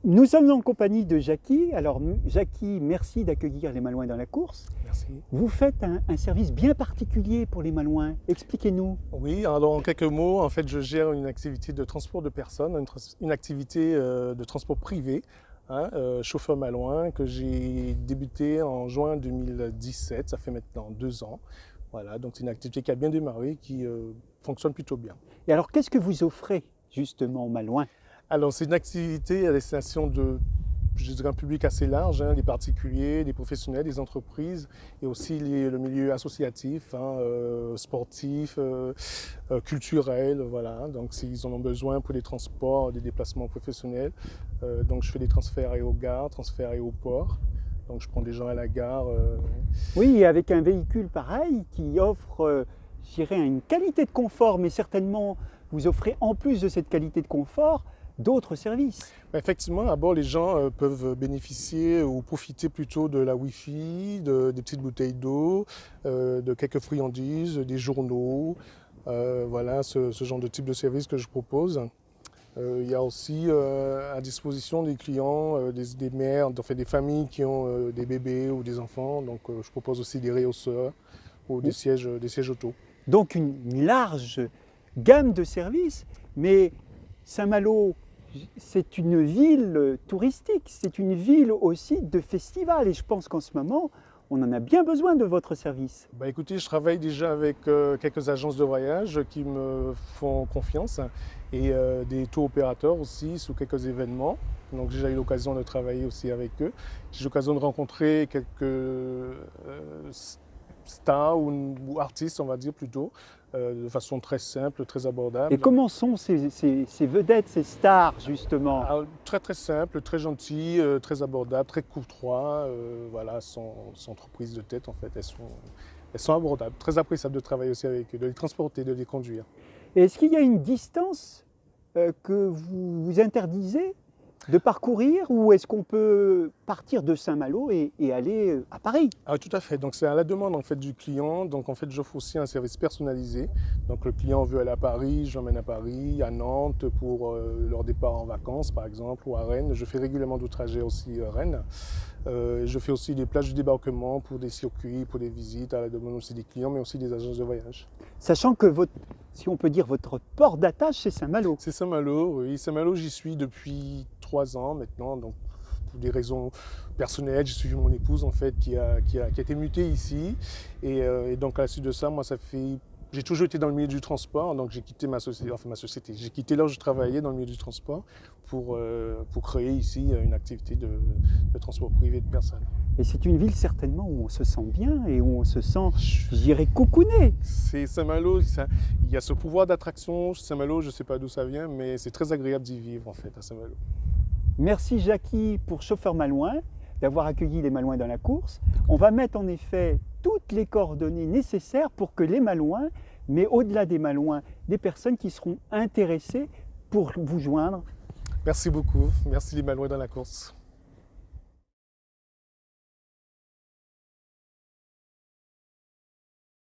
Nous sommes en compagnie de Jackie. Alors Jackie, merci d'accueillir les Malouins dans la course. Merci. Vous faites un service bien particulier pour les Malouins. Expliquez-nous. Oui, alors en quelques mots, en fait, je gère une activité de transport de personnes, une activité de transport privé, chauffeur malouin, que j'ai débuté en juin 2017, ça fait maintenant 2 ans. Voilà, donc c'est une activité qui a bien démarré, qui fonctionne plutôt bien. Et alors qu'est-ce que vous offrez justement aux Malouins? Alors c'est une activité à destination de, je dirais, un public assez large, les particuliers, les professionnels, les entreprises et aussi le milieu associatif, sportif, culturel, voilà. Donc ils en ont besoin pour les transports, des déplacements professionnels. Donc je fais des transferts aérogares, transferts aéroports. Donc je prends des gens à la gare. Oui, avec un véhicule pareil qui offre, je dirais, une qualité de confort, mais certainement vous offrez en plus de cette qualité de confort d'autres services. Effectivement, à bord, les gens peuvent bénéficier ou profiter plutôt de la Wi-Fi, des petites bouteilles d'eau, de quelques friandises, des journaux. Voilà, ce genre de type de service que je propose. Il y a aussi à disposition des clients, des mères, enfin, des familles qui ont des bébés ou des enfants. Donc je propose aussi des réhausseurs ou des sièges auto. Donc une large gamme de services, mais Saint-Malo, c'est une ville touristique, c'est une ville aussi de festivals et je pense qu'en ce moment, on en a bien besoin de votre service. Écoutez, je travaille déjà avec quelques agences de voyage qui me font confiance et des tours opérateurs aussi sur quelques événements. Donc j'ai déjà eu l'occasion de travailler aussi avec eux. J'ai eu l'occasion de rencontrer quelques stars ou artistes, on va dire plutôt, de façon très simple, très abordable. Et comment sont ces vedettes, ces stars justement? Très très simple, très gentil, très abordable, très courtois. Voilà, sans entreprise de tête en fait. Elles sont abordables, très appréciables de travailler aussi avec eux, de les transporter, de les conduire. Et est-ce qu'il y a une distance que vous vous interdisez de parcourir ou est-ce qu'on peut partir de Saint-Malo et aller à Paris? Tout à fait. Donc c'est à la demande en fait du client. Donc en fait j'offre aussi un service personnalisé. Donc le client veut aller à Paris, je l'emmène à Paris, à Nantes pour leur départ en vacances par exemple, ou à Rennes. Je fais régulièrement du trajet aussi à Rennes. Je fais aussi des plages de débarquement pour des circuits, pour des visites à la demande aussi des clients, mais aussi des agences de voyage. Sachant que si on peut dire, votre port d'attache, c'est Saint-Malo. C'est Saint-Malo, oui. Saint-Malo, j'y suis depuis 3 ans maintenant. Donc pour des raisons personnelles, j'ai suivi mon épouse en fait qui a été mutée ici. Et donc à la suite de ça, moi j'ai toujours été dans le milieu du transport, donc j'ai quitté ma société, j'ai quitté là où je travaillais dans le milieu du transport pour créer ici une activité de transport privé de personnes. Et c'est une ville certainement où on se sent bien et où on se sent, je dirais, cocooné. C'est Saint-Malo, il y a ce pouvoir d'attraction. Saint-Malo, je ne sais pas d'où ça vient, mais c'est très agréable d'y vivre en fait à Saint-Malo. Merci Jackie pour Chauffeur Malouin, d'avoir accueilli les Malouins dans la course. On va mettre en effet toutes les coordonnées nécessaires pour que les Malouins, mais au-delà des Malouins, des personnes qui seront intéressées pour vous joindre. Merci beaucoup, merci les Malouins dans la course.